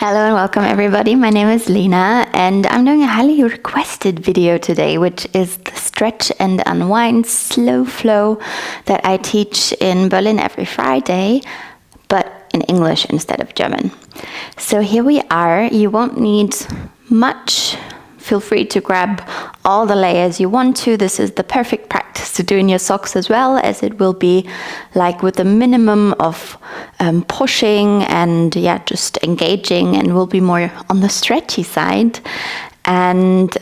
Hello and welcome everybody, my name is Lena and I'm doing a highly requested video today, which is the stretch and unwind slow flow that I teach in Berlin every Friday, but in English instead of German. So here we are. You won't need much. Feel free to grab all the layers you want to. This is the perfect practice to do in your socks as well, as it will be like with a minimum of pushing and just engaging, and will be more on the stretchy side. And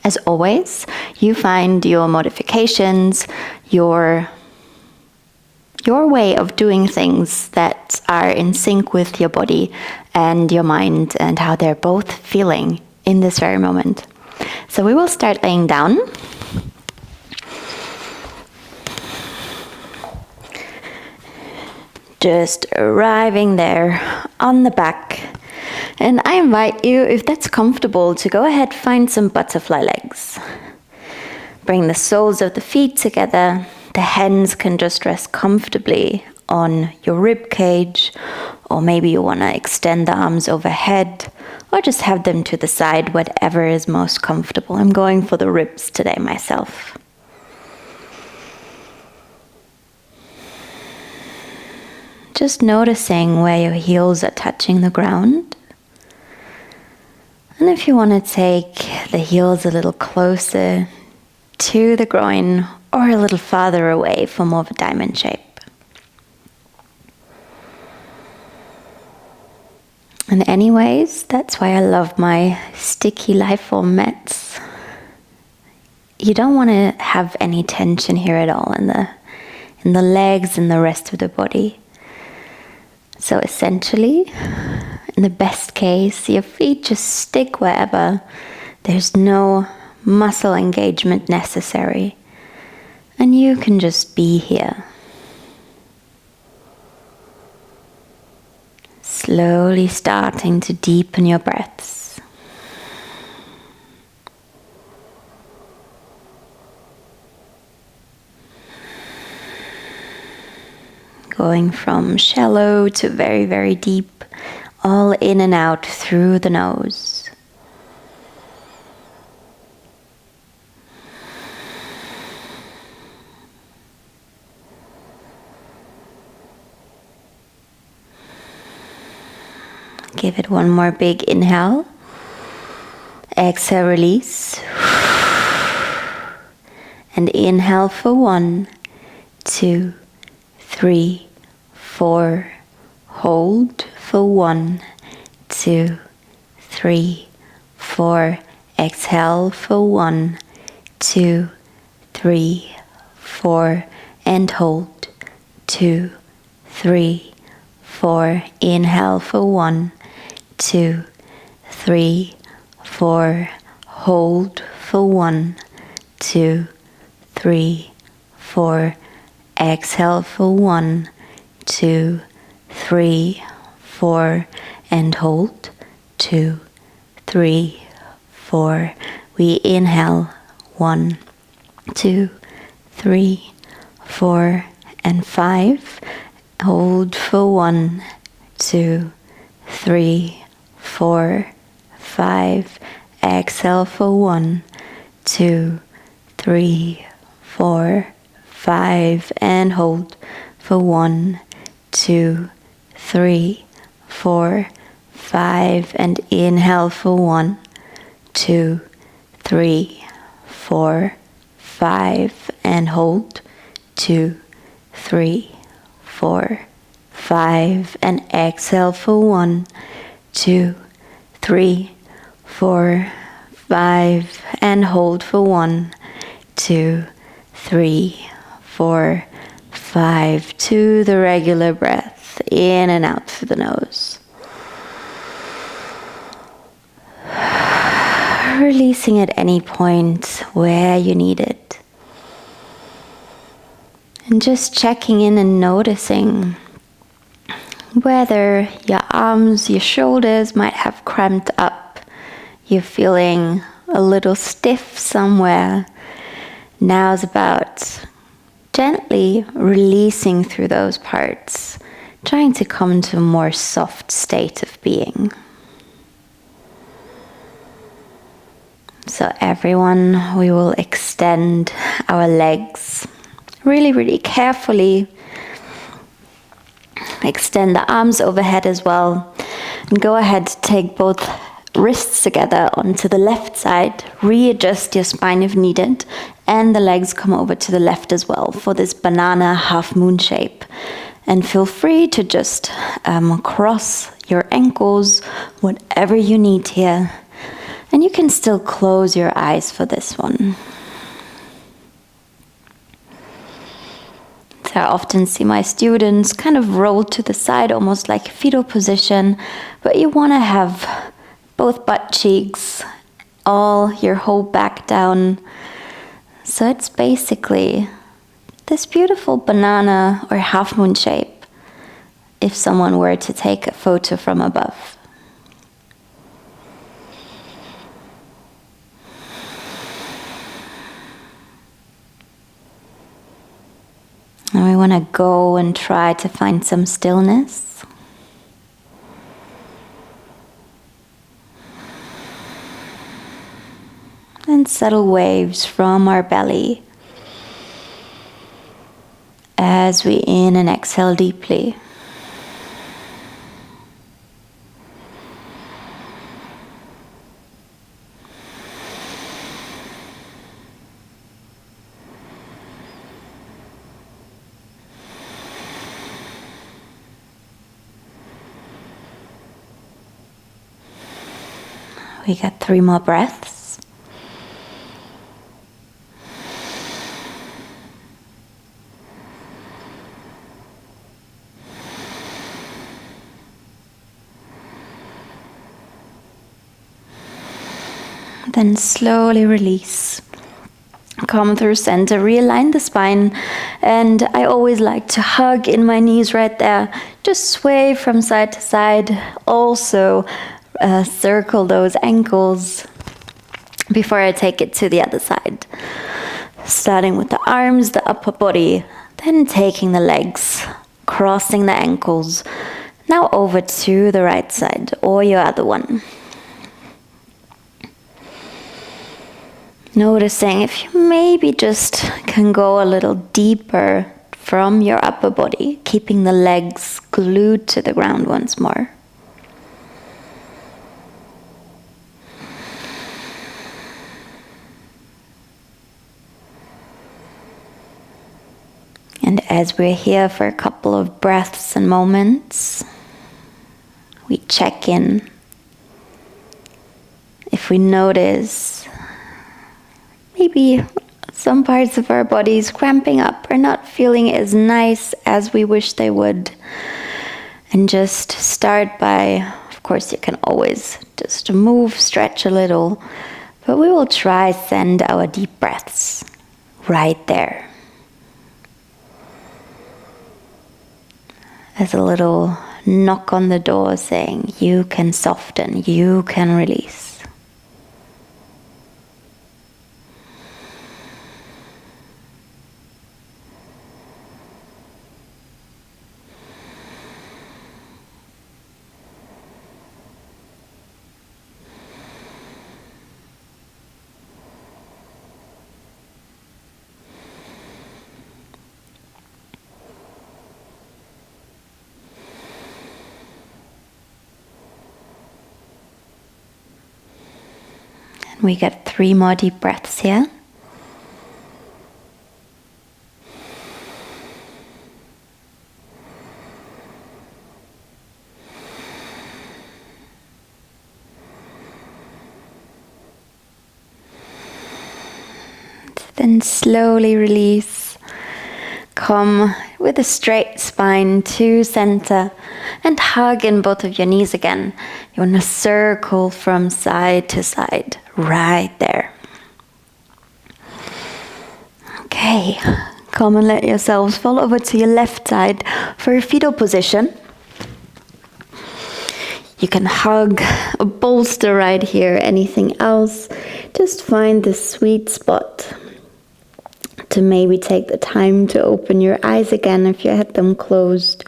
as always, you find your modifications, your way of doing things that are in sync with your body and your mind and how they're both feeling in this very moment. So we will start laying down. Just arriving there on the back. And I invite you, if that's comfortable, to go ahead, find some butterfly legs. Bring the soles of the feet together. The hands can just rest comfortably on your rib cage, or maybe you want to extend the arms overhead, or just have them to the side, whatever is most comfortable. I'm going for the ribs today myself. Just noticing where your heels are touching the ground. And if you want to take the heels a little closer to the groin, or a little farther away for more of a diamond shape. And anyways, that's why I love my sticky Lifeform mats. You don't want to have any tension here at all in the legs and the rest of the body. So essentially, in the best case, your feet just stick wherever. There's no muscle engagement necessary. And you can just be here. Slowly starting to deepen your breaths. Going from shallow to very, very deep, all in and out through the nose. Give it one more big inhale. Exhale, release. And inhale for 1, 2, 3, 4. Hold for 1, 2, 3, 4. Exhale for 1, 2, 3, 4. And hold. 2, 3, 4. Inhale for 1, 2, 3, 4. Hold for 1, 2, 3, 4. Exhale for 1, 2, 3, 4. And hold. 2, 3, 4. We inhale 1, 2, 3, 4, and 5. Hold for 1, 2, 3, 4, 5. Exhale for 1, 2, 3, 4, 5. And hold for 1, 2, 3, 4, 5. And inhale for 1, 2, 3, 4, 5. And hold. 2, 3, 4, 5. And exhale for 1, 2, 3, 4, 5. And hold for 1, 2, 3, 4, 5. To the regular breath, in and out through the nose. Releasing at any point where you need it. And just checking in and noticing whether your arms, your shoulders might have cramped up. You're feeling a little stiff somewhere. Now's about gently releasing through those parts. trying to come to a more soft state of being. So everyone, we will extend our legs really, really carefully. Extend the arms overhead as well. And go ahead, take both wrists together onto the left side. Readjust your spine if needed. And the legs come over to the left as well for this banana half moon shape. And feel free to just cross your ankles, whatever you need here. And you can still close your eyes for this one. So I often see my students kind of roll to the side, almost like a fetal position, but you want to have both butt cheeks, all your whole back down. So it's basically this beautiful banana or half moon shape if someone were to take a photo from above. And we want to go and try to find some stillness. And subtle waves from our belly as we in and exhale deeply. We got 3 more breaths. Then slowly release. Come through center, realign the spine, and I always like to hug in my knees right there. Just sway from side to side. Also, circle those ankles before I take it to the other side. Starting with the arms, the upper body, then taking the legs, crossing the ankles. Now over to the right side or your other one. Noticing if you maybe just can go a little deeper from your upper body, keeping the legs glued to the ground once more. And as we're here for a couple of breaths and moments, we check in. If we notice maybe some parts of our bodies cramping up or not feeling as nice as we wish they would, and just start by, of course you can always just move, stretch a little, but we will try send our deep breaths right there. As a little knock on the door saying, you can soften, you can release. We get 3 more deep breaths here. Then slowly release. Come with a straight spine to center and hug in both of your knees again. You want to circle from side to side, right there. Okay, come and let yourselves fall over to your left side for a fetal position. You can hug a bolster right here, anything else. Just find the sweet spot to maybe take the time to open your eyes again if you had them closed.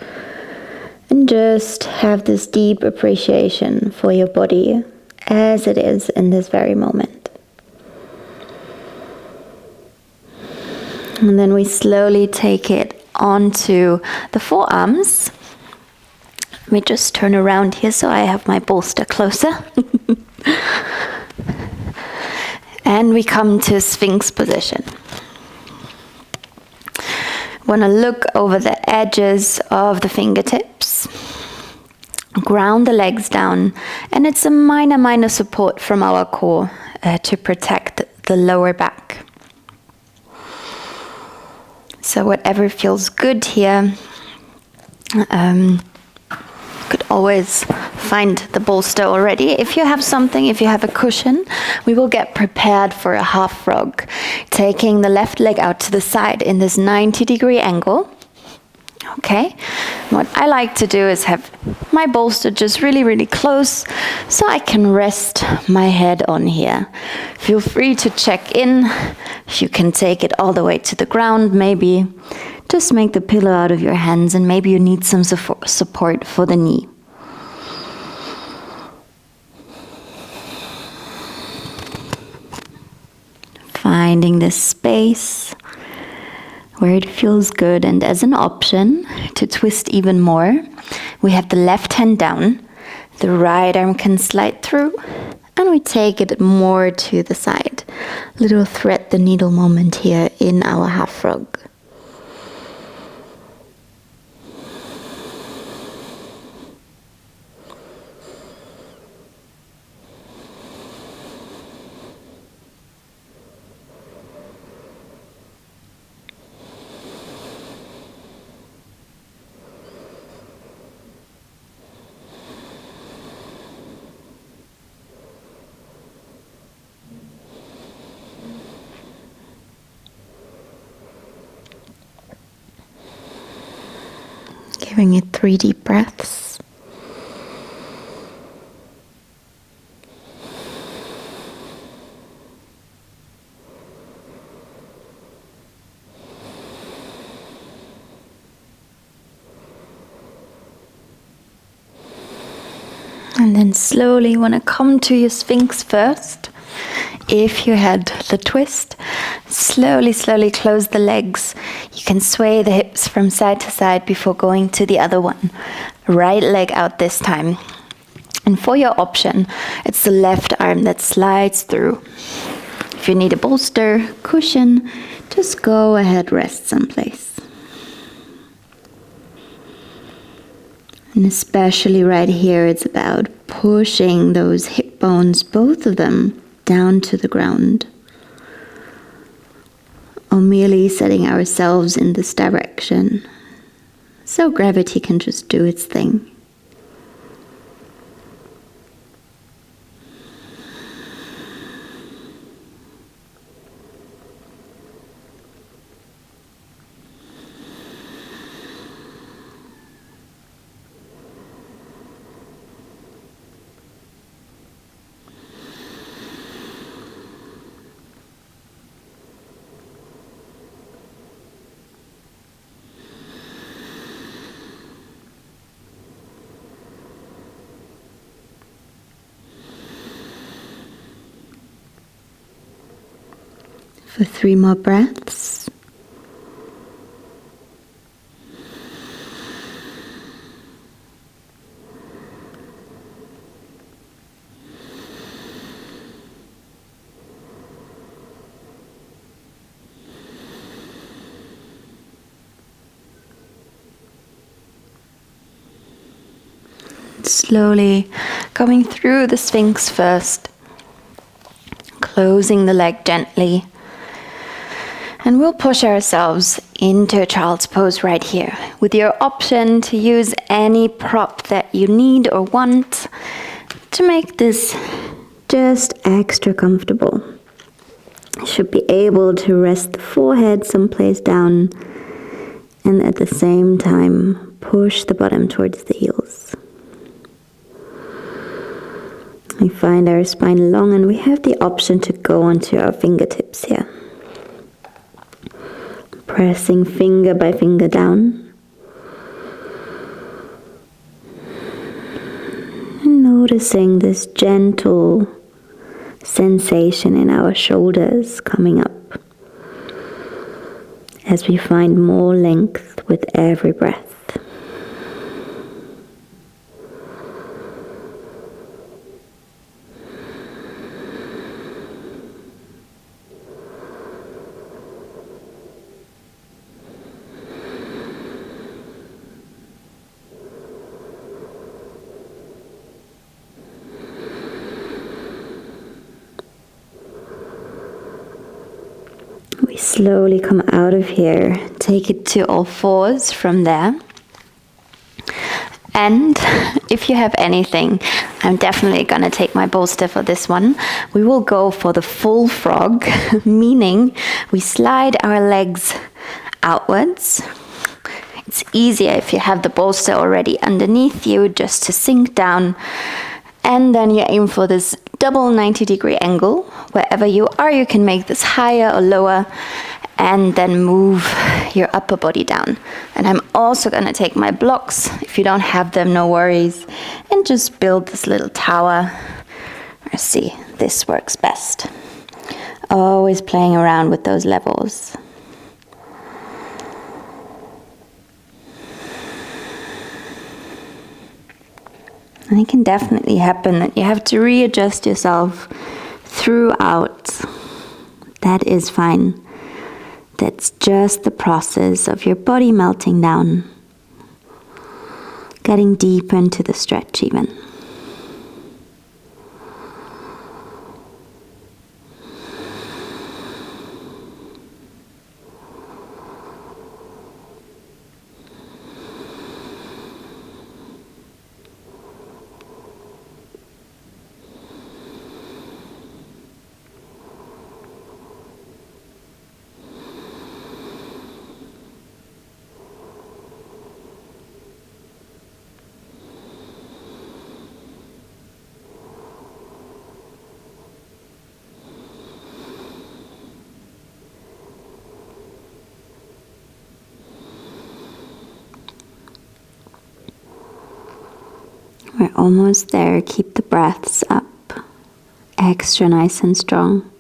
And just have this deep appreciation for your body as it is in this very moment. And then we slowly take it onto the forearms. Let me just turn around here so I have my bolster closer. And we come to Sphinx position. Want to look over the edges of the fingertips, ground the legs down, and it's a minor support from our core to protect the lower back. So whatever feels good here, could always find the bolster already. If you have something, if you have a cushion, we will get prepared for a half frog, taking the left leg out to the side in this 90-degree angle. Okay, what I like to do is have my bolster just really close so I can rest my head on here. Feel free to check in. If you can take it all the way to the ground, maybe just make the pillow out of your hands, and maybe you need some support for the knee. Finding this space where it feels good, and as an option to twist even more, we have the left hand down, the right arm can slide through, and we take it more to the side. Little thread the needle moment here in our half frog. Giving it 3 deep breaths. And then slowly want to come to your Sphinx first. If you had the twist, slowly close the legs. You can sway the hips from side to side before going to the other one. Right leg out this time. And for your option, it's the left arm that slides through. If you need a bolster, cushion, just go ahead, rest someplace. And especially right here, it's about pushing those hip bones, both of them, down to the ground. Or merely setting ourselves in this direction, so gravity can just do its thing. For 3 more breaths. Slowly coming through the Sphinx first, closing the leg gently. And we'll push ourselves into a child's pose right here, with your option to use any prop that you need or want to make this just extra comfortable. You should be able to rest the forehead someplace down, and at the same time push the bottom towards the heels. We find our spine long, and we have the option to go onto our fingertips here. Pressing finger by finger down. noticing this gentle sensation in our shoulders coming up as we find more length with every breath. We slowly come out of here, take it to all fours from there. And if you have anything, I'm definitely going to take my bolster for this one. We will go for the full frog, meaning we slide our legs outwards. It's easier if you have the bolster already underneath you, just to sink down. And then you aim for this double 90-degree angle. Wherever you are, you can make this higher or lower, and then move your upper body down. And I'm also going to take my blocks. If you don't have them, no worries. And just build this little tower. Let's see, this works best. Always playing around with those levels. And it can definitely happen that you have to readjust yourself throughout. That is fine. That's just the process of your body melting down, getting deeper into the stretch even. We're almost there. Keep the breaths up, extra nice and strong.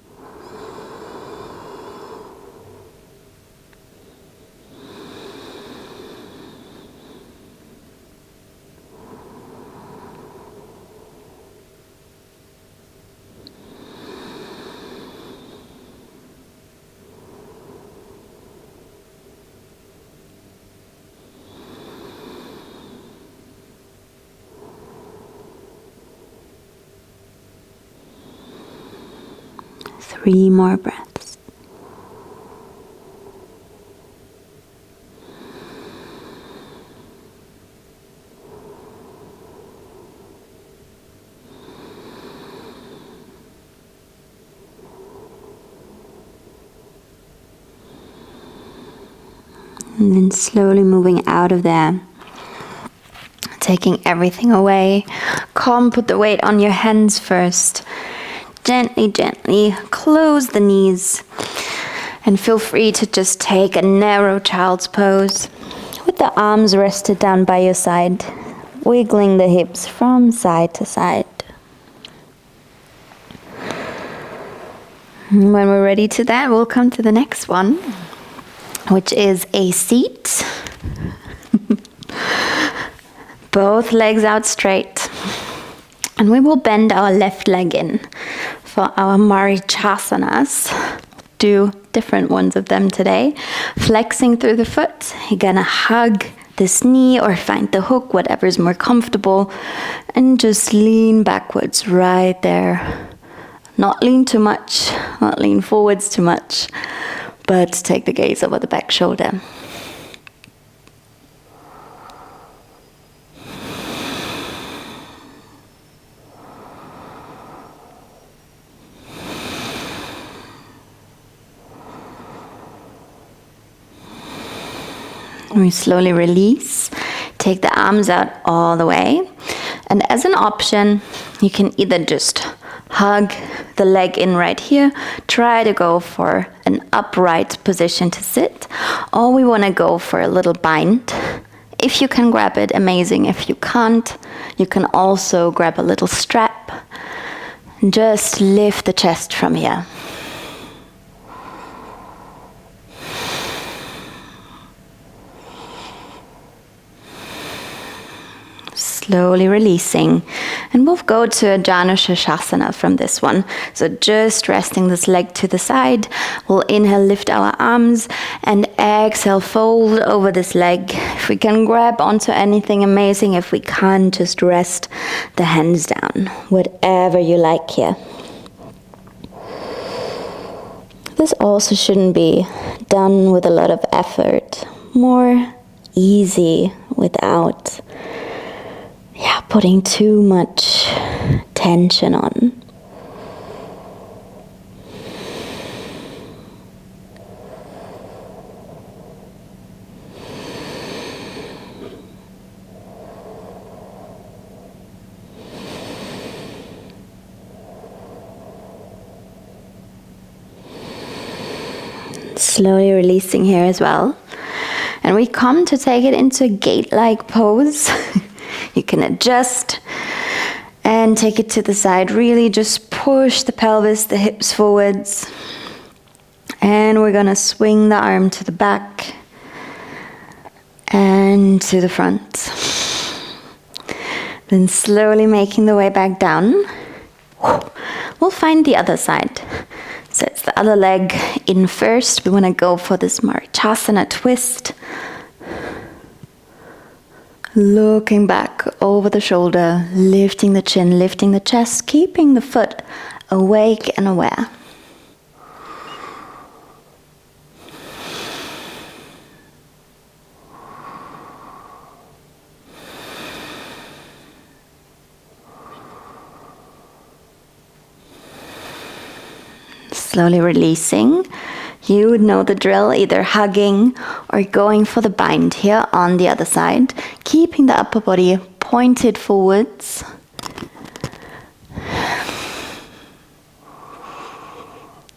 Three more breaths. And then slowly moving out of there. Taking everything away. Calm, put the weight on your hands first. Gently, gently close the knees, and feel free to just take a narrow child's pose with the arms rested down by your side, wiggling the hips from side to side. And when we're ready to that, we'll come to the next one, which is a seat. Both legs out straight. And we will bend our left leg in for our Marichasanas. Do different ones of them today. Flexing through the foot. You're gonna hug this knee or find the hook, whatever's more comfortable. And just lean backwards right there. Not lean too much, not lean forwards too much, but take the gaze over the back shoulder. We slowly release, take the arms out all the way. And as an option, you can either just hug the leg in right here, try to go for an upright position to sit, or we want to go for a little bind If you can grab it, amazing. If you can't, you can also grab a little strap and just lift the chest from here. Slowly releasing, and we'll go to a Janu Shirshasana from this one. So just resting this leg to the side. We'll inhale, lift our arms, and exhale, fold over this leg. If we can grab onto anything, amazing. If we can't, just rest the hands down. Whatever you like here. This also shouldn't be done with a lot of effort. More easy without putting too much tension on. Slowly releasing here as well. And we come to take it into a gate-like pose. You can adjust and take it to the side. Really just push the pelvis, the hips forwards. And we're gonna swing the arm to the back and to the front. Then slowly making the way back down. We'll find the other side. So it's the other leg in first. We wanna go for this Marichyasana twist. Looking back over the shoulder, lifting the chin, lifting the chest, keeping the foot awake and aware. Slowly releasing. You would know the drill, either hugging or going for the bind here on the other side, keeping the upper body pointed forwards.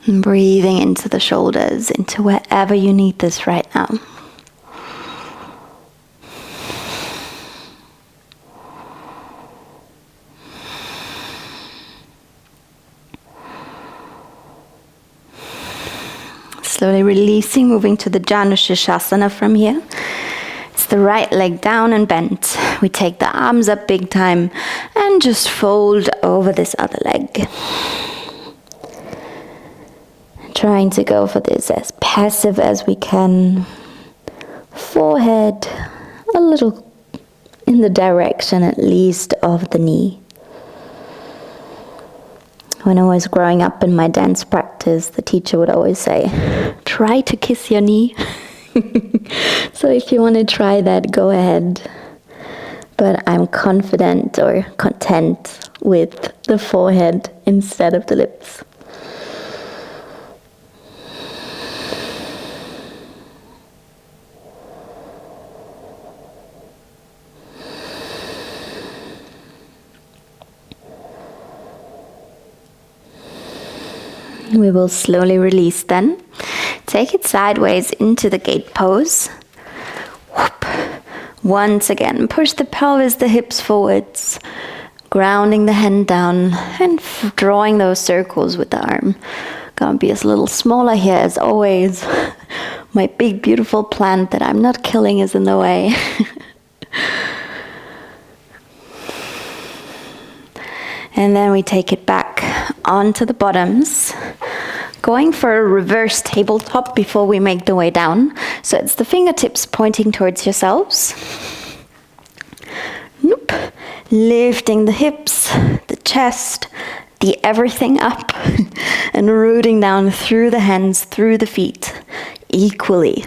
And breathing into the shoulders, into wherever you need this right now. Slowly releasing, moving to the Janu Shirshasana from here. It's the right leg down and bent. We take the arms up big time and just fold over this other leg. Trying to go for this as passive as we can. Forehead a little in the direction at least of the knee. When I was growing up in my dance practice, the teacher would always say, try to kiss your knee. So if you want to try that, go ahead. But I'm confident or content with the forehead instead of the lips. We will slowly release then. Take it sideways into the gate pose. Whoop. Once again, push the pelvis, the hips forwards, grounding the hand down and drawing those circles with the arm. Gonna be a little smaller here as always. My big beautiful plant that I'm not killing is in the way. And then we take it back onto the bottoms, going for a reverse tabletop before we make the way down. So it's the fingertips pointing towards yourselves. Nope. Lifting the hips, the chest, the everything up, and rooting down through the hands, through the feet, equally.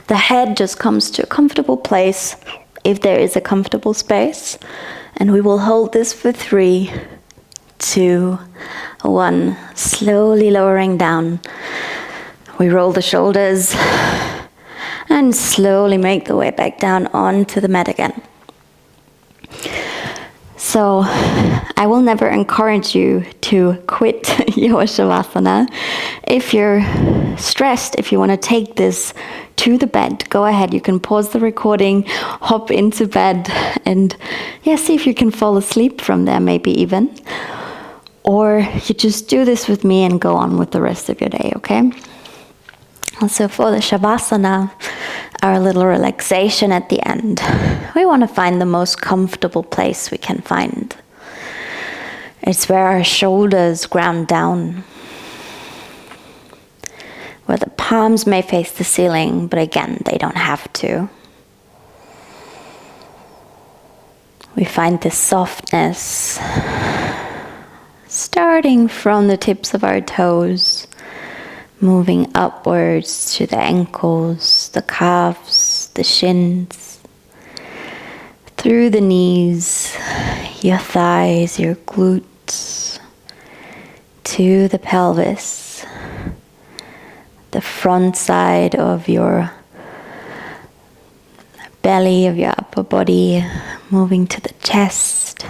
The head just comes to a comfortable place, if there is a comfortable space. And we will hold this for 3, 2, 1. Slowly lowering down. We roll the shoulders and slowly make the way back down onto the mat again. So I will never encourage you to quit your Shavasana. If you're stressed, if you want to take this to the bed, go ahead. You can pause the recording, hop into bed, and see if you can fall asleep from there, maybe even. Or you just do this with me and go on with the rest of your day, okay? So for the Shavasana, our little relaxation at the end, we want to find the most comfortable place we can find. It's where our shoulders ground down, where the palms may face the ceiling, but again, they don't have to. We find this softness starting from the tips of our toes, moving upwards to the ankles, the calves, the shins, through the knees, your thighs, your glutes, to the pelvis, the front side of your belly, of your upper body, moving to the chest,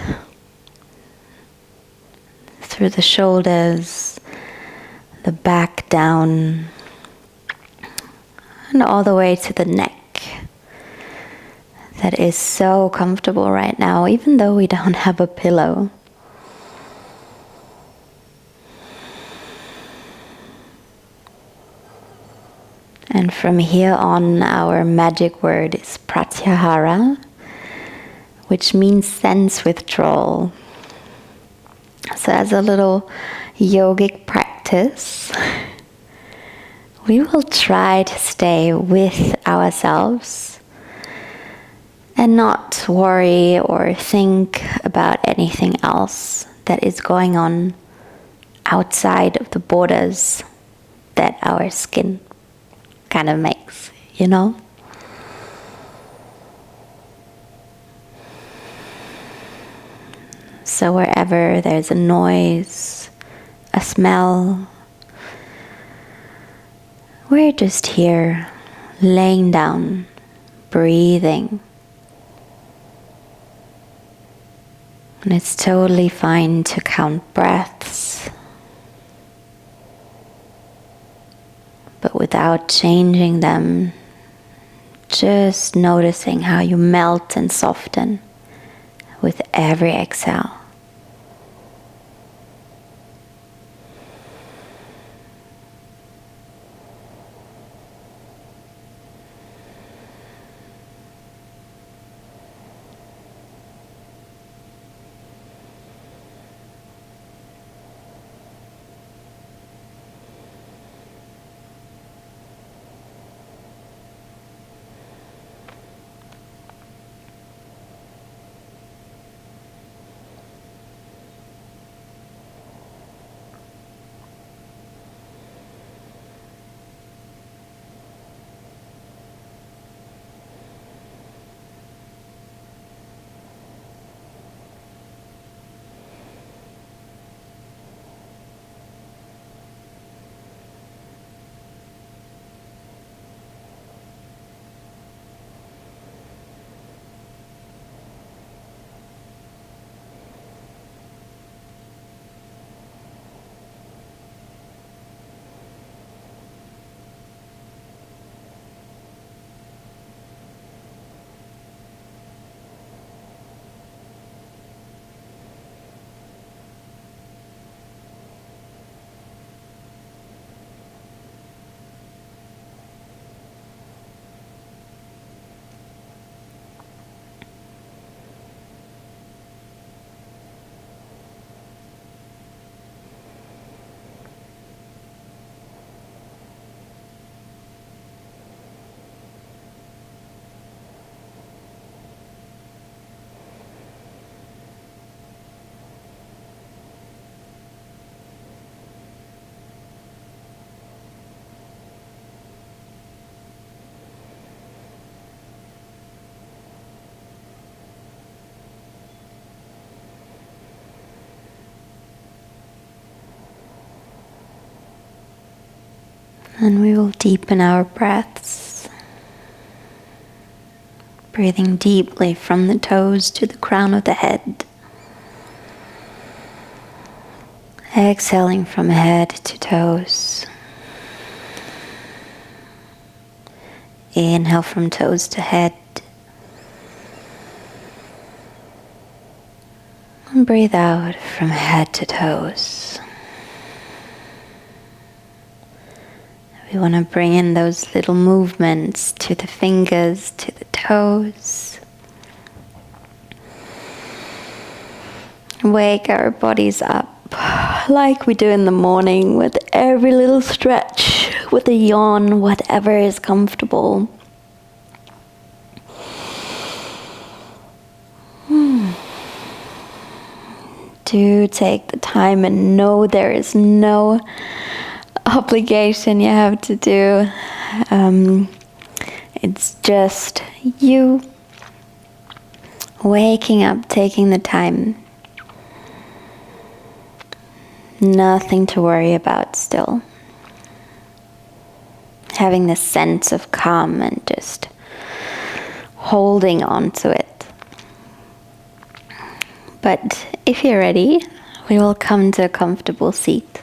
through the shoulders, the back down, and all the way to the neck. That is so comfortable right now, even though we don't have a pillow. And from here on, our magic word is pratyahara, which means sense withdrawal. So as a little yogic practice, we will try to stay with ourselves and not worry or think about anything else that is going on outside of the borders that our skin kind of makes, you know? So wherever there's a noise, a smell, we're just here, laying down, breathing. And it's totally fine to count breaths, but without changing them, just noticing how you melt and soften with every exhale. And we will deepen our breaths, breathing deeply from the toes to the crown of the head. Exhaling from head to toes. Inhale from toes to head. And breathe out from head to toes. We want to bring in those little movements to the fingers, to the toes. Wake our bodies up like we do in the morning with every little stretch, with a yawn, whatever is comfortable. Do take the time and know there is no obligation you have to do. It's just you waking up, taking the time. Nothing to worry about still. Having this sense of calm and just holding on to it. But if you're ready, we will come to a comfortable seat.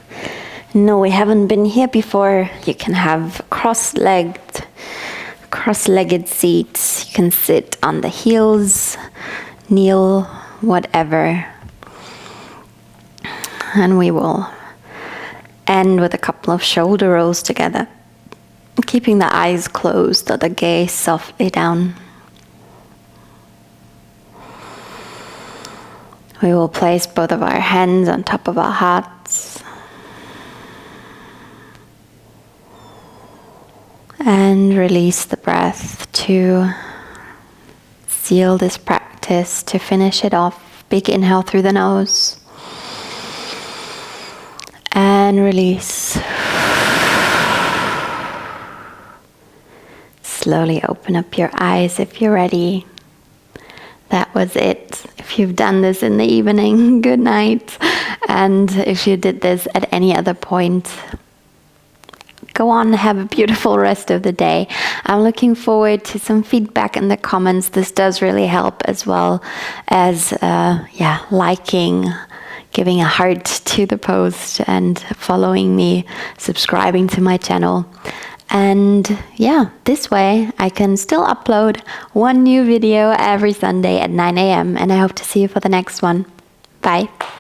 No, we haven't been here before. You can have cross-legged seats. You can sit on the heels, kneel, whatever. And we will end with a couple of shoulder rolls together, keeping the eyes closed or the gaze softly down. We will place both of our hands on top of our hearts and release the breath to seal this practice, to finish it off. Big inhale through the nose and release. Slowly open up your eyes if you're ready. That was it. If you've done this in the evening, good night. And if you did this at any other point, go on, have a beautiful rest of the day. I'm looking forward to some feedback in the comments. This does really help, as well as liking, giving a heart to the post and following me, subscribing to my channel. And yeah, this way I can still upload one new video every Sunday at 9 a.m. and I hope to see you for the next one. Bye.